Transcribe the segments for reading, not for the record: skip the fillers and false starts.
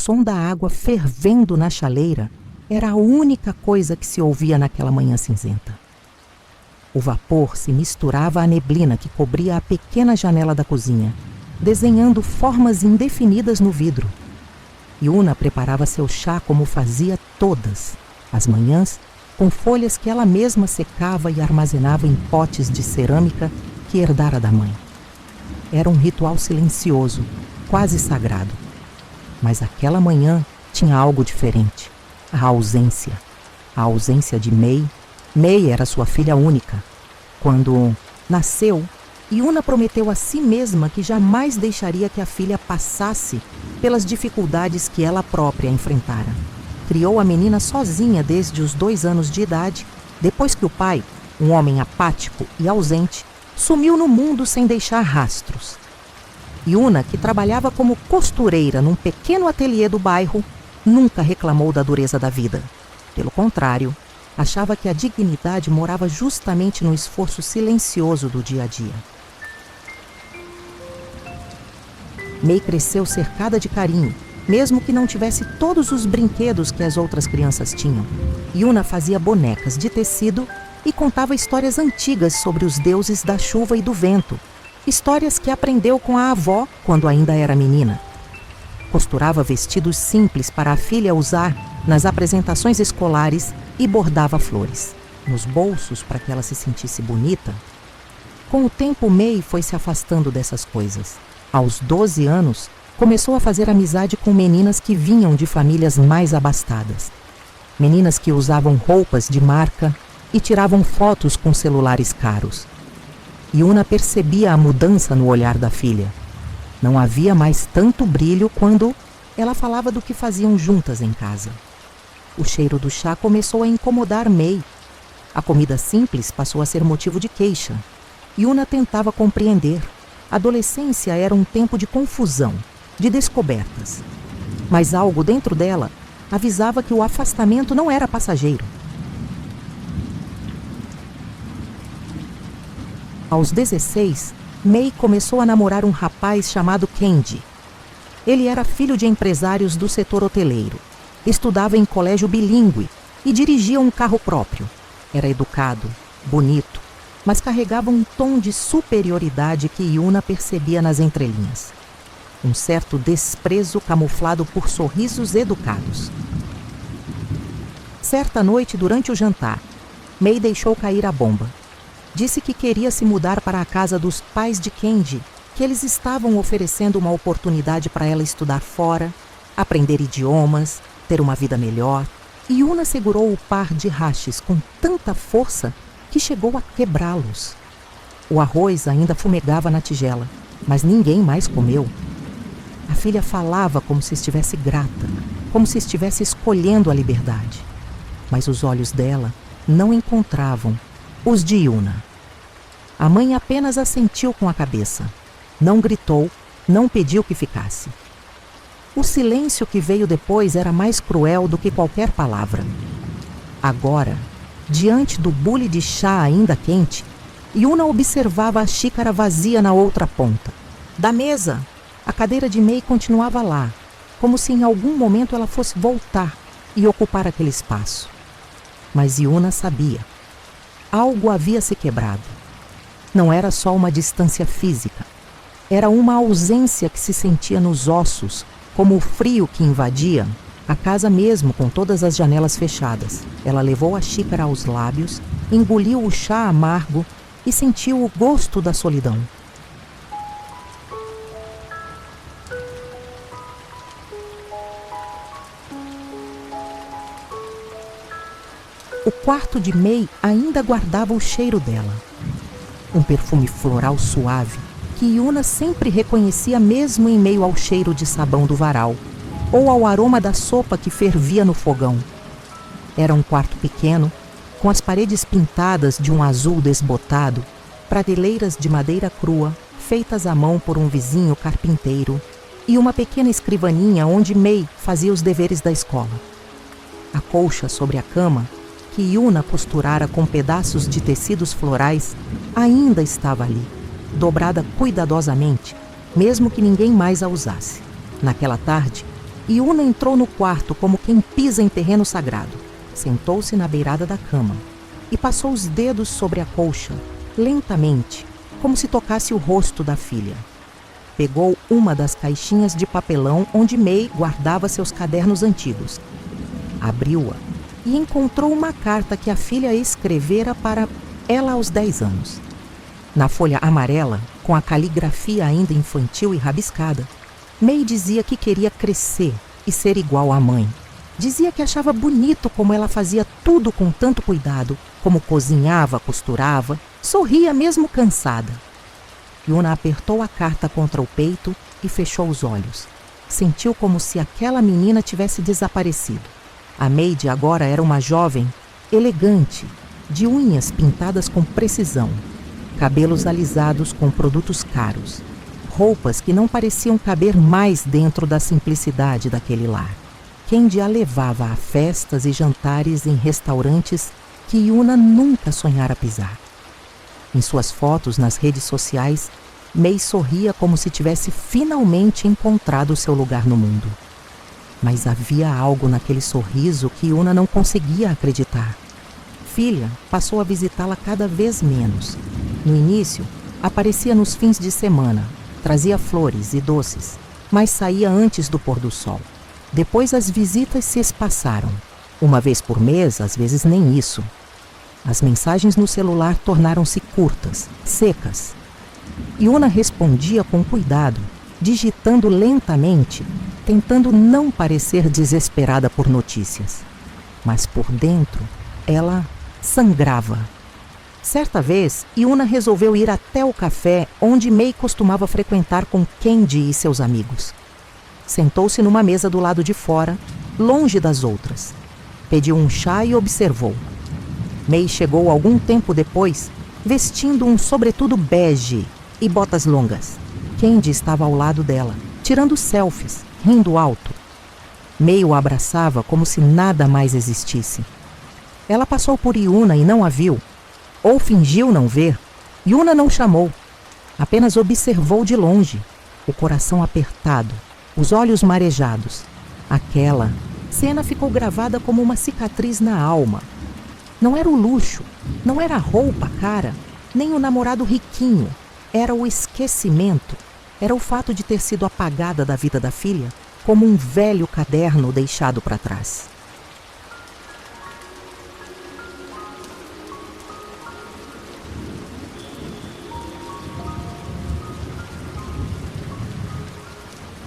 som da água fervendo na chaleira era a única coisa que se ouvia naquela manhã cinzenta. O vapor se misturava à neblina que cobria a pequena janela da cozinha, desenhando formas indefinidas no vidro. Yuna preparava seu chá como fazia todas as manhãs, com folhas que ela mesma secava e armazenava em potes de cerâmica que herdara da mãe. Era um ritual silencioso, quase sagrado. Mas aquela manhã tinha algo diferente. A ausência. A ausência de Mei. Mei era sua filha única. Quando nasceu, Yuna prometeu a si mesma que jamais deixaria que a filha passasse pelas dificuldades que ela própria enfrentara. Criou a menina sozinha desde os 2 anos de idade, depois que o pai, um homem apático e ausente, sumiu no mundo sem deixar rastros. Yuna, que trabalhava como costureira num pequeno ateliê do bairro, nunca reclamou da dureza da vida. Pelo contrário, achava que a dignidade morava justamente no esforço silencioso do dia a dia. Mei cresceu cercada de carinho, mesmo que não tivesse todos os brinquedos que as outras crianças tinham. Yuna fazia bonecas de tecido e contava histórias antigas sobre os deuses da chuva e do vento, histórias que aprendeu com a avó quando ainda era menina. Costurava vestidos simples para a filha usar nas apresentações escolares e bordava flores nos bolsos para que ela se sentisse bonita. Com o tempo, Mei foi se afastando dessas coisas. Aos 12 anos, começou a fazer amizade com meninas que vinham de famílias mais abastadas. Meninas que usavam roupas de marca e tiravam fotos com celulares caros. Yuna percebia a mudança no olhar da filha. Não havia mais tanto brilho quando ela falava do que faziam juntas em casa. O cheiro do chá começou a incomodar Mei. A comida simples passou a ser motivo de queixa. Yuna tentava compreender. A adolescência era um tempo de confusão, de descobertas. Mas algo dentro dela avisava que o afastamento não era passageiro. Aos 16, Mei começou a namorar um rapaz chamado Kenji. Ele era filho de empresários do setor hoteleiro, estudava em colégio bilíngue e dirigia um carro próprio. Era educado, bonito, mas carregava um tom de superioridade que Yuna percebia nas entrelinhas. Um certo desprezo camuflado por sorrisos educados. Certa noite, durante o jantar, Mei deixou cair a bomba. Disse que queria se mudar para a casa dos pais de Kenji, que eles estavam oferecendo uma oportunidade para ela estudar fora, aprender idiomas, ter uma vida melhor. E Yuna segurou o par de hashes com tanta força que chegou a quebrá-los. O arroz ainda fumegava na tigela, mas ninguém mais comeu. A filha falava como se estivesse grata, como se estivesse escolhendo a liberdade. Mas os olhos dela não encontravam os de Yuna. A mãe apenas assentiu com a cabeça. Não gritou, não pediu que ficasse. O silêncio que veio depois era mais cruel do que qualquer palavra. Agora, diante do bule de chá ainda quente, Yuna observava a xícara vazia na outra ponta. Da mesa, a cadeira de Mei continuava lá, como se em algum momento ela fosse voltar e ocupar aquele espaço. Mas Yuna sabia. Algo havia se quebrado. Não era só uma distância física. Era uma ausência que se sentia nos ossos, como o frio que invadia a casa mesmo com todas as janelas fechadas. Ela levou a xícara aos lábios, engoliu o chá amargo e sentiu o gosto da solidão. O quarto de Mei ainda guardava o cheiro dela. Um perfume floral suave que Yuna sempre reconhecia mesmo em meio ao cheiro de sabão do varal ou ao aroma da sopa que fervia no fogão. Era um quarto pequeno, com as paredes pintadas de um azul desbotado, prateleiras de madeira crua, feitas à mão por um vizinho carpinteiro, e uma pequena escrivaninha onde Mei fazia os deveres da escola. A colcha sobre a cama, que Yuna costurara com pedaços de tecidos florais, ainda estava ali, dobrada cuidadosamente, mesmo que ninguém mais a usasse. Naquela tarde, Yuna entrou no quarto como quem pisa em terreno sagrado. Sentou-se na beirada da cama e passou os dedos sobre a colcha, lentamente, como se tocasse o rosto da filha. Pegou uma das caixinhas de papelão onde May guardava seus cadernos antigos. Abriu-a e encontrou uma carta que a filha escrevera para ela aos 10 anos. Na folha amarela, com a caligrafia ainda infantil e rabiscada, May dizia que queria crescer e ser igual à mãe. Dizia que achava bonito como ela fazia tudo com tanto cuidado, como cozinhava, costurava, sorria mesmo cansada. Yuna apertou a carta contra o peito e fechou os olhos. Sentiu como se aquela menina tivesse desaparecido. A Maid agora era uma jovem elegante, de unhas pintadas com precisão, cabelos alisados com produtos caros, roupas que não pareciam caber mais dentro da simplicidade daquele lar. Candy a levava a festas e jantares em restaurantes que Yuna nunca sonhara pisar. Em suas fotos nas redes sociais, May sorria como se tivesse finalmente encontrado seu lugar no mundo. Mas havia algo naquele sorriso que Yuna não conseguia acreditar. Filha passou a visitá-la cada vez menos. No início, aparecia nos fins de semana, trazia flores e doces, mas saía antes do pôr do sol. Depois as visitas se espaçaram. Uma vez por mês, às vezes nem isso. As mensagens no celular tornaram-se curtas, secas. Yuna respondia com cuidado, digitando lentamente, tentando não parecer desesperada por notícias. Mas por dentro, ela sangrava. Certa vez, Yuna resolveu ir até o café onde May costumava frequentar com Candy e seus amigos. Sentou-se numa mesa do lado de fora, longe das outras. Pediu um chá e observou. May chegou algum tempo depois, vestindo um sobretudo bege e botas longas. Candy estava ao lado dela, tirando selfies, rindo alto. May o abraçava como se nada mais existisse. Ela passou por Yuna e não a viu. Ou fingiu não ver. Yuna não chamou. Apenas observou de longe, o coração apertado, os olhos marejados. Aquela cena ficou gravada como uma cicatriz na alma. Não era o luxo, não era a roupa cara, nem o namorado riquinho. Era o esquecimento. Era o fato de ter sido apagada da vida da filha, como um velho caderno deixado para trás.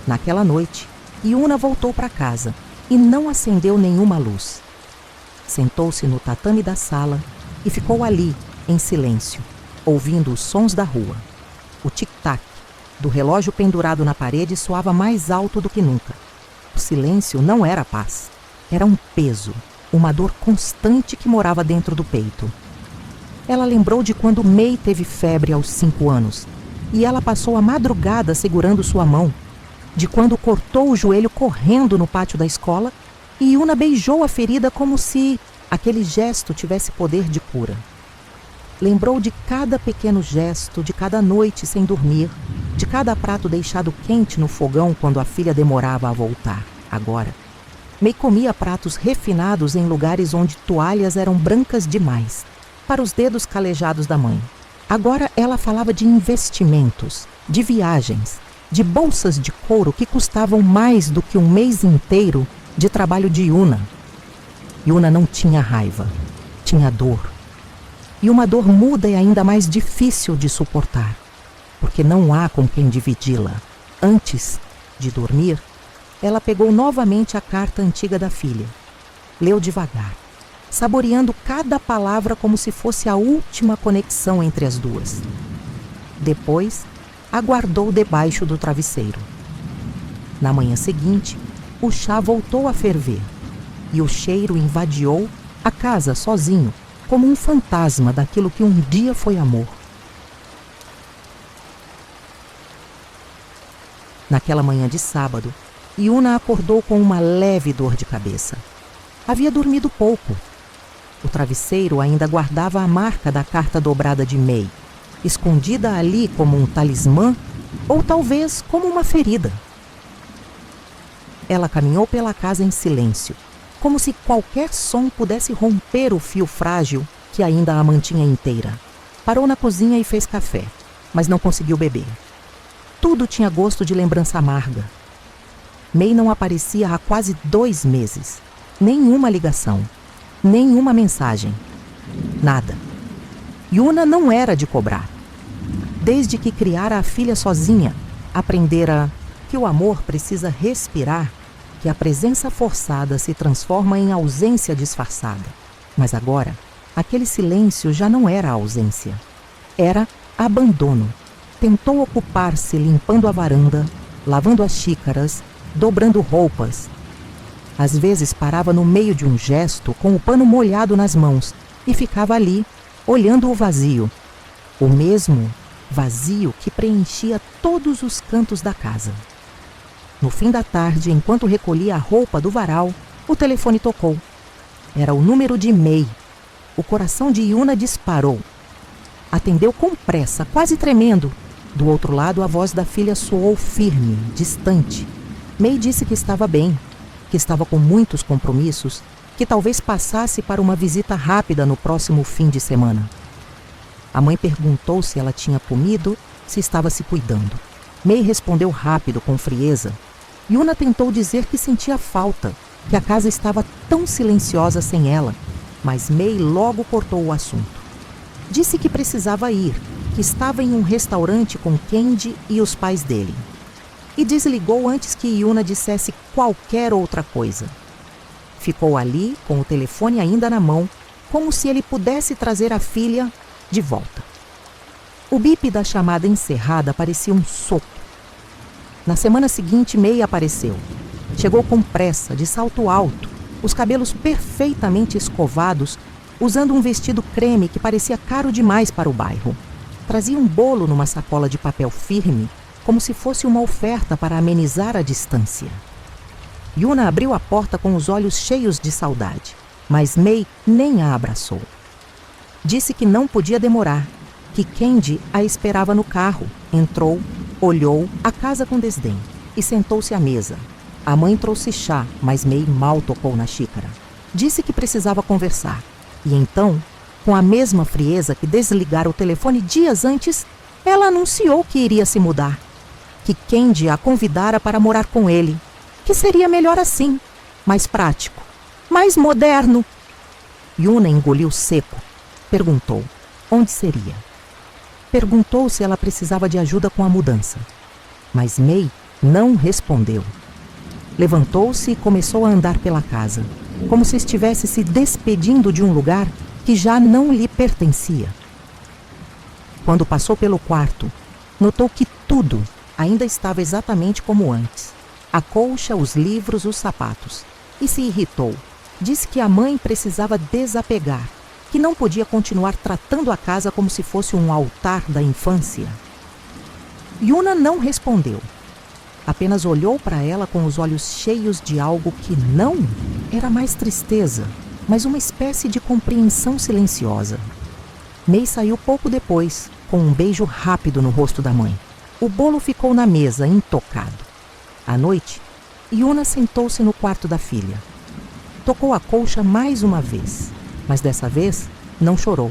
Naquela noite, Yuna voltou para casa e não acendeu nenhuma luz. Sentou-se no tatame da sala e ficou ali, em silêncio, ouvindo os sons da rua. O tic-tac do relógio pendurado na parede soava mais alto do que nunca. O silêncio não era paz. Era um peso, uma dor constante que morava dentro do peito. Ela lembrou de quando May teve febre aos 5 anos e ela passou a madrugada segurando sua mão. De quando cortou o joelho correndo no pátio da escola e Yuna beijou a ferida como se aquele gesto tivesse poder de cura. Lembrou de cada pequeno gesto, de cada noite sem dormir, de cada prato deixado quente no fogão quando a filha demorava a voltar. Agora, May comia pratos refinados em lugares onde toalhas eram brancas demais, para os dedos calejados da mãe. Agora ela falava de investimentos, de viagens, de bolsas de couro que custavam mais do que um mês inteiro de trabalho de Yuna. Yuna não tinha raiva, tinha dor. E uma dor muda é ainda mais difícil de suportar, porque não há com quem dividi-la. Antes de dormir, ela pegou novamente a carta antiga da filha. Leu devagar, saboreando cada palavra como se fosse a última conexão entre as duas. Depois, aguardou debaixo do travesseiro. Na manhã seguinte, o chá voltou a ferver e o cheiro invadiu a casa sozinho, como um fantasma daquilo que um dia foi amor. Naquela manhã de sábado, Yuna acordou com uma leve dor de cabeça. Havia dormido pouco. O travesseiro ainda guardava a marca da carta dobrada de May, escondida ali como um talismã ou talvez como uma ferida. Ela caminhou pela casa em silêncio, como se qualquer som pudesse romper o fio frágil que ainda a mantinha inteira. Parou na cozinha e fez café, mas não conseguiu beber. Tudo tinha gosto de lembrança amarga. May não aparecia há quase 2 meses. Nenhuma ligação, nenhuma mensagem, nada. Yuna não era de cobrar. Desde que criara a filha sozinha, aprendera que o amor precisa respirar, que a presença forçada se transforma em ausência disfarçada. Mas agora, aquele silêncio já não era ausência. Era abandono. Tentou ocupar-se limpando a varanda, lavando as xícaras, dobrando roupas. Às vezes parava no meio de um gesto com o pano molhado nas mãos e ficava ali, olhando o vazio. O mesmo vazio que preenchia todos os cantos da casa. No fim da tarde, enquanto recolhia a roupa do varal, o telefone tocou. Era o número de May. O coração de Yuna disparou. Atendeu com pressa, quase tremendo. Do outro lado, a voz da filha soou firme, distante. May disse que estava bem, que estava com muitos compromissos, que talvez passasse para uma visita rápida no próximo fim de semana. A mãe perguntou se ela tinha comido, se estava se cuidando. May respondeu rápido, com frieza. Yuna tentou dizer que sentia falta, que a casa estava tão silenciosa sem ela, mas May logo cortou o assunto. Disse que precisava ir, que estava em um restaurante com Candy e os pais dele. E desligou antes que Yuna dissesse qualquer outra coisa. Ficou ali, com o telefone ainda na mão, como se ele pudesse trazer a filha de volta. O bip da chamada encerrada parecia um sopro. Na semana seguinte, May apareceu. Chegou com pressa, de salto alto, os cabelos perfeitamente escovados, usando um vestido creme que parecia caro demais para o bairro. Trazia um bolo numa sacola de papel firme, como se fosse uma oferta para amenizar a distância. Yuna abriu a porta com os olhos cheios de saudade, mas May nem a abraçou. Disse que não podia demorar, que Candy a esperava no carro. Entrou, olhou a casa com desdém e sentou-se à mesa. A mãe trouxe chá, mas May mal tocou na xícara. Disse que precisava conversar. E então, com a mesma frieza que desligara o telefone dias antes, ela anunciou que iria se mudar. Que Candy a convidara para morar com ele. Que seria melhor assim, mais prático, mais moderno. Yuna engoliu seco. Perguntou onde seria. Perguntou se ela precisava de ajuda com a mudança. Mas May não respondeu. Levantou-se e começou a andar pela casa, como se estivesse se despedindo de um lugar que já não lhe pertencia. Quando passou pelo quarto, notou que tudo ainda estava exatamente como antes. A colcha, os livros, os sapatos. E se irritou. Disse que a mãe precisava desapegar, que não podia continuar tratando a casa como se fosse um altar da infância. Yuna não respondeu. Apenas olhou para ela com os olhos cheios de algo que não era mais tristeza, mas uma espécie de compreensão silenciosa. May saiu pouco depois, com um beijo rápido no rosto da mãe. O bolo ficou na mesa, intocado. À noite, Yuna sentou-se no quarto da filha. Tocou a colcha mais uma vez, mas dessa vez não chorou.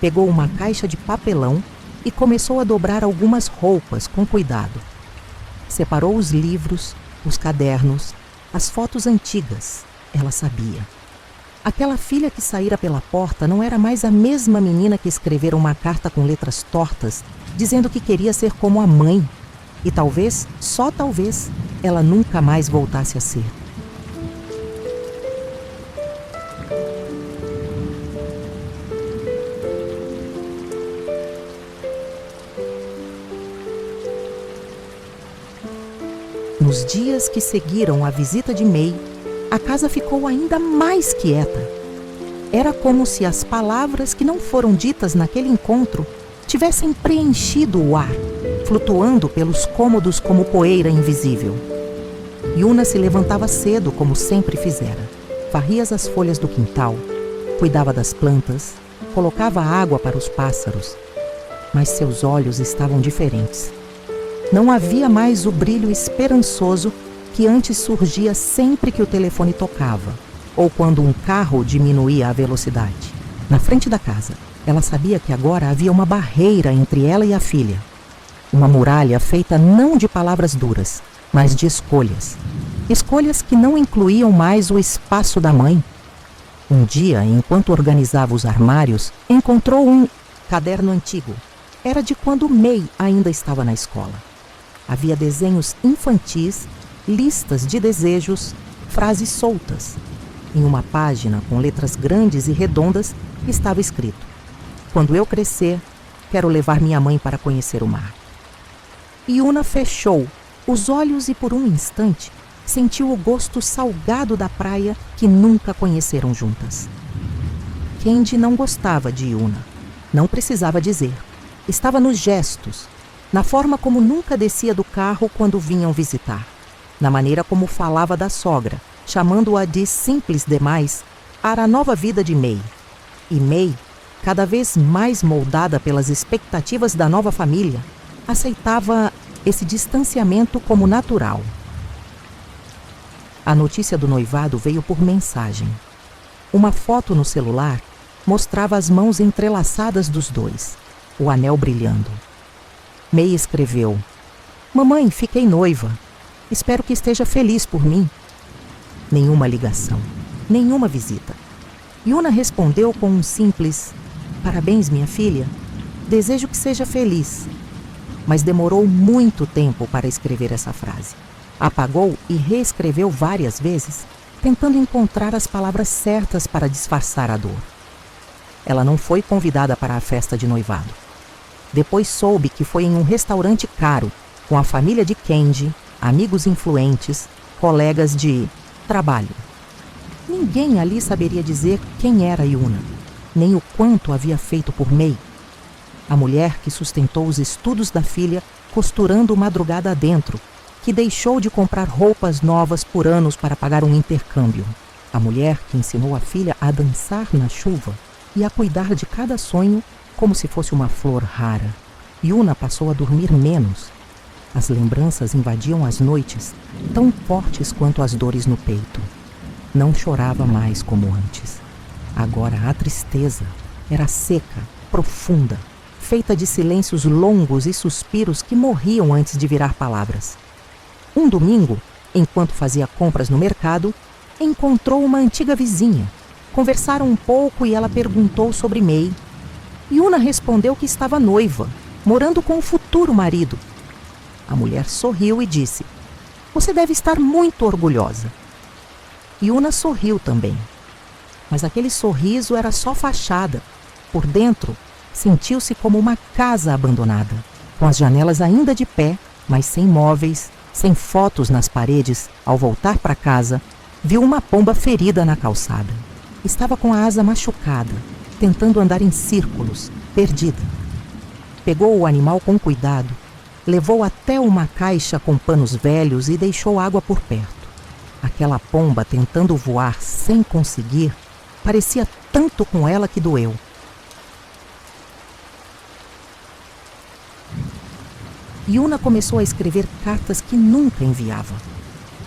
Pegou uma caixa de papelão e começou a dobrar algumas roupas com cuidado. Separou os livros, os cadernos, as fotos antigas. Ela sabia. Aquela filha que saíra pela porta não era mais a mesma menina que escrevera uma carta com letras tortas, dizendo que queria ser como a mãe. E talvez, só talvez, ela nunca mais voltasse a ser. Nos dias que seguiram a visita de May, a casa ficou ainda mais quieta. Era como se as palavras que não foram ditas naquele encontro tivessem preenchido o ar, flutuando pelos cômodos como poeira invisível. Yuna se levantava cedo, como sempre fizera. Varria as folhas do quintal, cuidava das plantas, colocava água para os pássaros. Mas seus olhos estavam diferentes. Não havia mais o brilho esperançoso que antes surgia sempre que o telefone tocava, ou quando um carro diminuía a velocidade. Na frente da casa, ela sabia que agora havia uma barreira entre ela e a filha. Uma muralha feita não de palavras duras, mas de escolhas. Escolhas que não incluíam mais o espaço da mãe. Um dia, enquanto organizava os armários, encontrou um caderno antigo. Era de quando May ainda estava na escola. Havia desenhos infantis, listas de desejos, frases soltas. Em uma página, com letras grandes e redondas, estava escrito: "Quando eu crescer, quero levar minha mãe para conhecer o mar." Yuna fechou os olhos e por um instante sentiu o gosto salgado da praia que nunca conheceram juntas. Kendi não gostava de Yuna. Não precisava dizer. Estava nos gestos, na forma como nunca descia do carro quando vinham visitar, na maneira como falava da sogra, chamando-a de simples demais para a nova vida de May. E May, cada vez mais moldada pelas expectativas da nova família, aceitava esse distanciamento como natural. A notícia do noivado veio por mensagem. Uma foto no celular mostrava as mãos entrelaçadas dos dois, o anel brilhando. May escreveu: "Mamãe, fiquei noiva. Espero que esteja feliz por mim." Nenhuma ligação, nenhuma visita. Yuna respondeu com um simples: "Parabéns, minha filha. Desejo que seja feliz." Mas demorou muito tempo para escrever essa frase. Apagou e reescreveu várias vezes, tentando encontrar as palavras certas para disfarçar a dor. Ela não foi convidada para a festa de noivado. Depois soube que foi em um restaurante caro, com a família de Kendi, amigos influentes, colegas de trabalho. Ninguém ali saberia dizer quem era Yuna, nem o quanto havia feito por May. A mulher que sustentou os estudos da filha costurando madrugada adentro, que deixou de comprar roupas novas por anos para pagar um intercâmbio. A mulher que ensinou a filha a dançar na chuva e a cuidar de cada sonho como se fosse uma flor rara. Yuna passou a dormir menos. As lembranças invadiam as noites, tão fortes quanto as dores no peito. Não chorava mais como antes. Agora a tristeza era seca, profunda, feita de silêncios longos e suspiros que morriam antes de virar palavras. Um domingo, enquanto fazia compras no mercado, encontrou uma antiga vizinha. Conversaram um pouco e ela perguntou sobre May. Yuna respondeu que estava noiva, morando com o futuro marido. A mulher sorriu e disse: "Você deve estar muito orgulhosa." Yuna sorriu também. Mas aquele sorriso era só fachada. Por dentro, sentiu-se como uma casa abandonada, com as janelas ainda de pé, mas sem móveis, sem fotos nas paredes. Ao voltar para casa, viu uma pomba ferida na calçada. Estava com a asa machucada, tentando andar em círculos, perdida. Pegou o animal com cuidado, levou até uma caixa com panos velhos e deixou água por perto. Aquela pomba tentando voar sem conseguir, parecia tanto com ela que doeu. Yuna começou a escrever cartas que nunca enviava.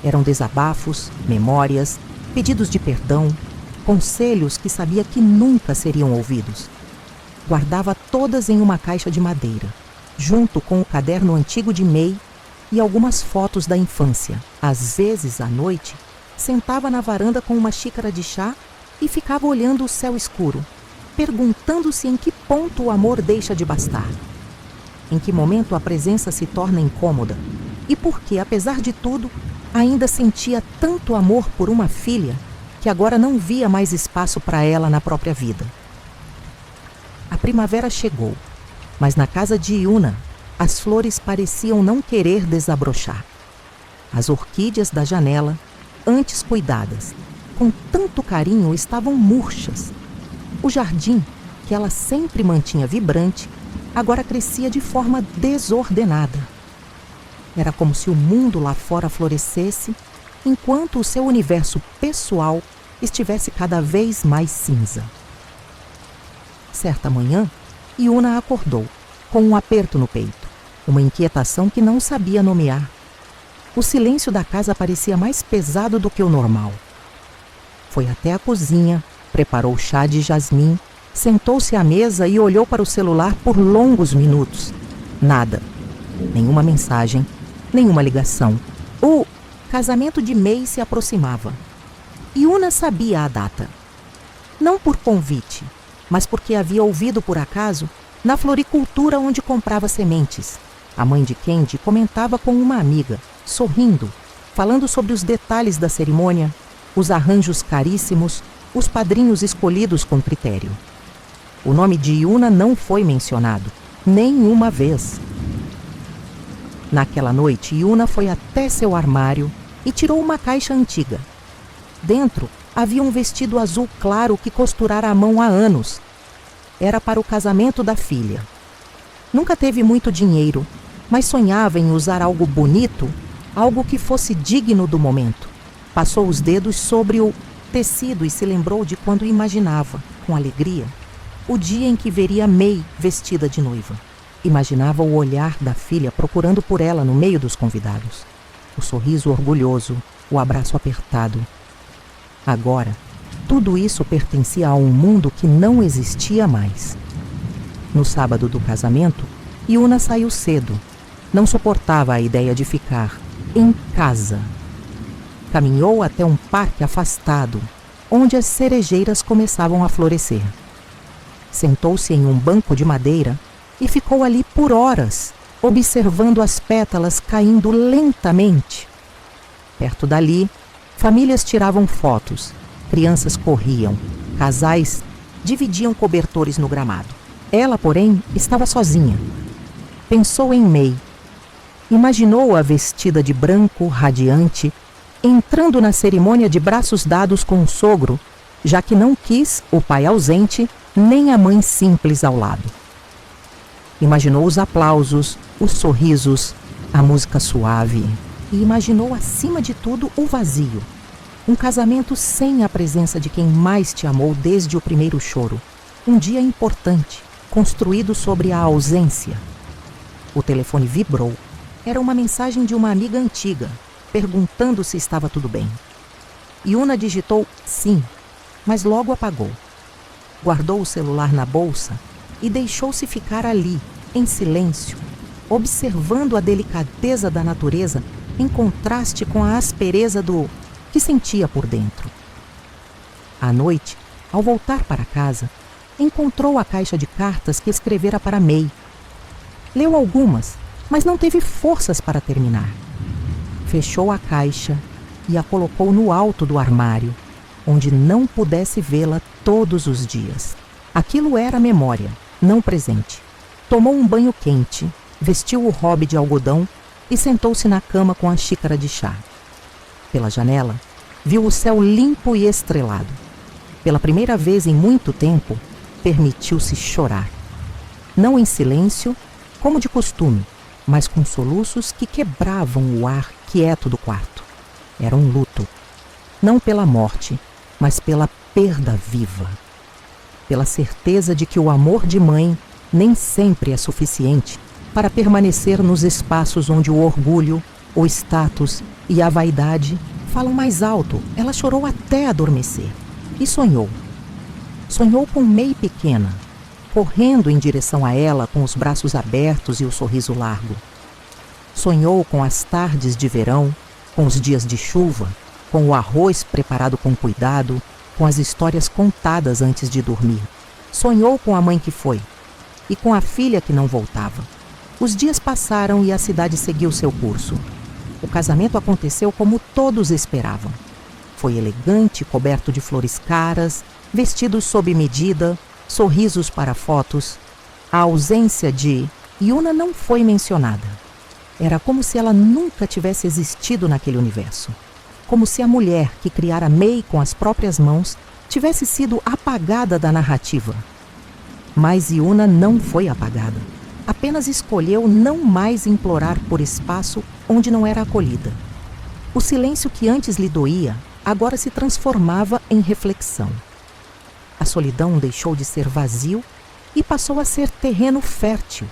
Eram desabafos, memórias, pedidos de perdão, conselhos que sabia que nunca seriam ouvidos. Guardava todas em uma caixa de madeira, junto com o caderno antigo de May e algumas fotos da infância. Às vezes, à noite, sentava na varanda com uma xícara de chá e ficava olhando o céu escuro, perguntando-se em que ponto o amor deixa de bastar. Em que momento a presença se torna incômoda e por que, apesar de tudo, ainda sentia tanto amor por uma filha que agora não via mais espaço para ela na própria vida. A primavera chegou, mas na casa de Yuna, as flores pareciam não querer desabrochar. As orquídeas da janela, antes cuidadas, com tanto carinho, estavam murchas. O jardim, que ela sempre mantinha vibrante, agora crescia de forma desordenada. Era como se o mundo lá fora florescesse, enquanto o seu universo pessoal estivesse cada vez mais cinza. Certa manhã, Yuna acordou, com um aperto no peito, uma inquietação que não sabia nomear. O silêncio da casa parecia mais pesado do que o normal. Foi até a cozinha, preparou chá de jasmim, sentou-se à mesa e olhou para o celular por longos minutos. Nada. Nenhuma mensagem, nenhuma ligação. O casamento de Mei se aproximava. Yuna sabia a data. Não por convite, mas porque havia ouvido por acaso na floricultura onde comprava sementes. A mãe de Kendi comentava com uma amiga, sorrindo, falando sobre os detalhes da cerimônia, os arranjos caríssimos, os padrinhos escolhidos com critério. O nome de Yuna não foi mencionado, nenhuma vez. Naquela noite, Yuna foi até seu armário e tirou uma caixa antiga. Dentro havia um vestido azul claro que costurara à mão há anos. Era para o casamento da filha. Nunca teve muito dinheiro, mas sonhava em usar algo bonito, algo que fosse digno do momento. Passou os dedos sobre o tecido e se lembrou de quando imaginava, com alegria, o dia em que veria Mei vestida de noiva. Imaginava o olhar da filha procurando por ela no meio dos convidados. O sorriso orgulhoso, o abraço apertado. Agora, tudo isso pertencia a um mundo que não existia mais. No sábado do casamento, Yuna saiu cedo. Não suportava a ideia de ficar em casa. Caminhou até um parque afastado, onde as cerejeiras começavam a florescer. Sentou-se em um banco de madeira e ficou ali por horas, observando as pétalas caindo lentamente. Perto dali, famílias tiravam fotos, crianças corriam, casais dividiam cobertores no gramado. Ela, porém, estava sozinha. Pensou em Mei. Imaginou-a vestida de branco, radiante, entrando na cerimônia de braços dados com o sogro, já que não quis o pai ausente nem a mãe simples ao lado. Imaginou os aplausos, os sorrisos, a música suave. E imaginou, acima de tudo, o vazio. Um casamento sem a presença de quem mais te amou desde o primeiro choro. Um dia importante, construído sobre a ausência. O telefone vibrou. Era uma mensagem de uma amiga antiga, perguntando se estava tudo bem. Yuna digitou sim, mas logo apagou. Guardou o celular na bolsa e deixou-se ficar ali, em silêncio, observando a delicadeza da natureza em contraste com a aspereza do que sentia por dentro. À noite, ao voltar para casa, encontrou a caixa de cartas que escrevera para Mei. Leu algumas, mas não teve forças para terminar. Fechou a caixa e a colocou no alto do armário, onde não pudesse vê-la todos os dias. Aquilo era memória, não presente. Tomou um banho quente, vestiu o robe de algodão e sentou-se na cama com a xícara de chá. Pela janela, viu o céu limpo e estrelado. Pela primeira vez em muito tempo, permitiu-se chorar. Não em silêncio, como de costume, mas com soluços que quebravam o ar quieto do quarto. Era um luto, não pela morte, mas pela perda viva. Pela certeza de que o amor de mãe nem sempre é suficiente para permanecer nos espaços onde o orgulho, o status e a vaidade falam mais alto. Ela chorou até adormecer e sonhou. Sonhou com Mei pequena, correndo em direção a ela com os braços abertos e o sorriso largo. Sonhou com as tardes de verão, com os dias de chuva, com o arroz preparado com cuidado, com as histórias contadas antes de dormir. Sonhou com a mãe que foi e com a filha que não voltava. Os dias passaram e a cidade seguiu seu curso. O casamento aconteceu como todos esperavam. Foi elegante, coberto de flores caras, vestidos sob medida, sorrisos para fotos. A ausência de Yuna não foi mencionada. Era como se ela nunca tivesse existido naquele universo. Como se a mulher que criara Mei com as próprias mãos tivesse sido apagada da narrativa. Mas Yuna não foi apagada. Apenas escolheu não mais implorar por espaço onde não era acolhida. O silêncio que antes lhe doía, agora se transformava em reflexão. A solidão deixou de ser vazio e passou a ser terreno fértil.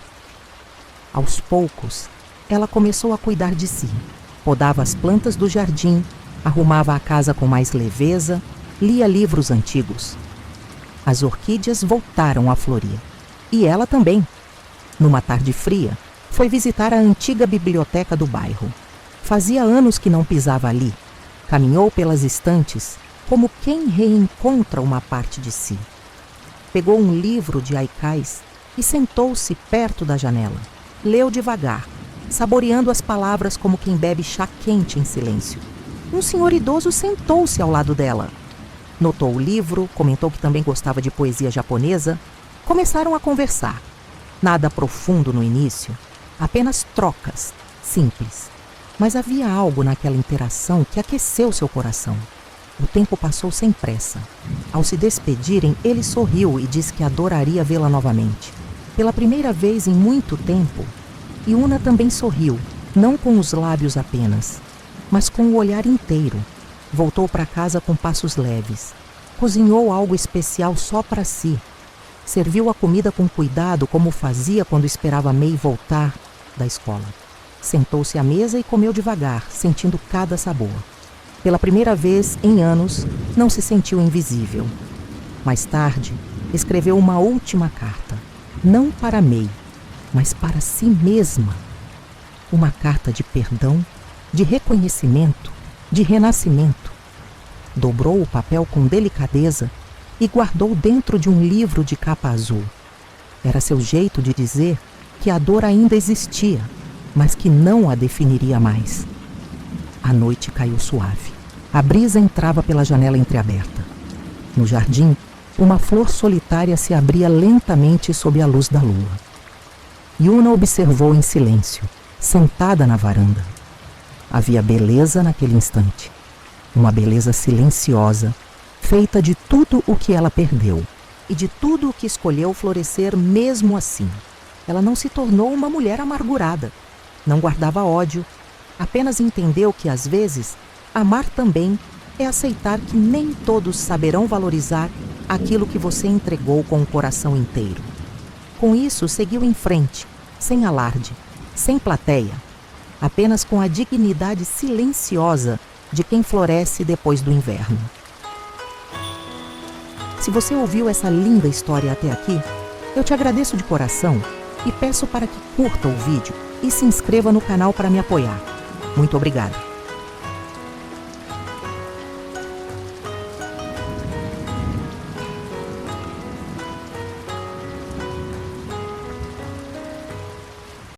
Aos poucos, ela começou a cuidar de si. podava as plantas do jardim, arrumava a casa com mais leveza, lia livros antigos. As orquídeas voltaram a florir. E ela também. Numa tarde fria, foi visitar a antiga biblioteca do bairro. Fazia anos que não pisava ali. Caminhou pelas estantes, como quem reencontra uma parte de si. Pegou um livro de haikais e sentou-se perto da janela. Leu devagar, saboreando as palavras como quem bebe chá quente em silêncio. Um senhor idoso sentou-se ao lado dela. Notou o livro, comentou que também gostava de poesia japonesa. Começaram a conversar. Nada profundo no início, apenas trocas, simples. Mas havia algo naquela interação que aqueceu seu coração. O tempo passou sem pressa. Ao se despedirem, ele sorriu e disse que adoraria vê-la novamente. Pela primeira vez em muito tempo, Yuna também sorriu, não com os lábios apenas, mas com o olhar inteiro. Voltou para casa com passos leves. Cozinhou algo especial só para si. Serviu a comida com cuidado, como fazia quando esperava Mei voltar da escola. Sentou-se à mesa e comeu devagar, sentindo cada sabor. Pela primeira vez em anos, não se sentiu invisível. Mais tarde, escreveu uma última carta. Não para Mei, mas para si mesma. Uma carta de perdão, de reconhecimento, de renascimento. Dobrou o papel com delicadeza e guardou dentro de um livro de capa azul. Era seu jeito de dizer que a dor ainda existia, mas que não a definiria mais. A noite caiu suave. A brisa entrava pela janela entreaberta. No jardim, uma flor solitária se abria lentamente sob a luz da lua. Yuna observou em silêncio, sentada na varanda. Havia beleza naquele instante. Uma beleza silenciosa, feita de tudo o que ela perdeu e de tudo o que escolheu florescer mesmo assim. Ela não se tornou uma mulher amargurada. Não guardava ódio, apenas entendeu que, às vezes, amar também é aceitar que nem todos saberão valorizar aquilo que você entregou com o coração inteiro. Com isso, seguiu em frente, sem alarde, sem plateia, apenas com a dignidade silenciosa de quem floresce depois do inverno. Se você ouviu essa linda história até aqui, eu te agradeço de coração e peço para que curta o vídeo e se inscreva no canal para me apoiar. Muito obrigada!